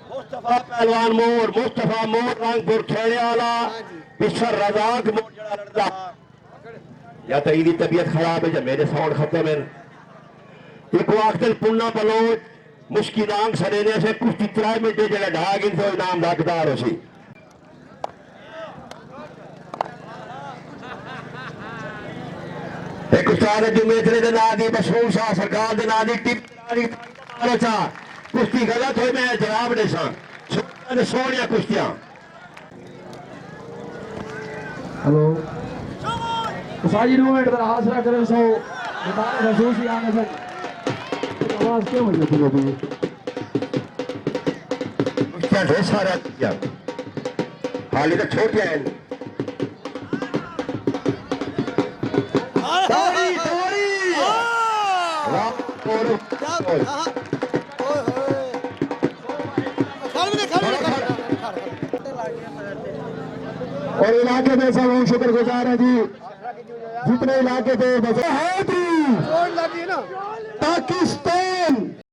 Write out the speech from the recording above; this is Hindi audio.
मुस्तफा पहलवान मोर, मुस्तफा मोर रंगपुर खेड़े वाला पिछर रजाक मोर जड़ा लड़दा या तो इदी तबीयत खराब है या मेरे साउंड खत्म है। एक वाक्तल पुन्ना बलोच मुश्किलांग सरेने से कुछ 3 मिनट जड़ा ढा गिन तो इनाम दाकदार होसी। एक उस्ताद जुमेतरे दे नाम दी मशहूर शाह सरकार दे नाम दी टिप आलोचा कुश्ती गलत हुई मैं जवाब दे सन सोनिया कुश्तियां। हेलो साजी मूवमेंट का हासिल करें सो बताने रसूल से आने से आवाज क्यों मुझे पूरी पूरी कुश्तियां ढेर सारा किया हाल तो छोटे हैं तारी तारी और इलाके में सब हम शुक्रगुजार हैं जी जितने इलाके पे पाकिस्तान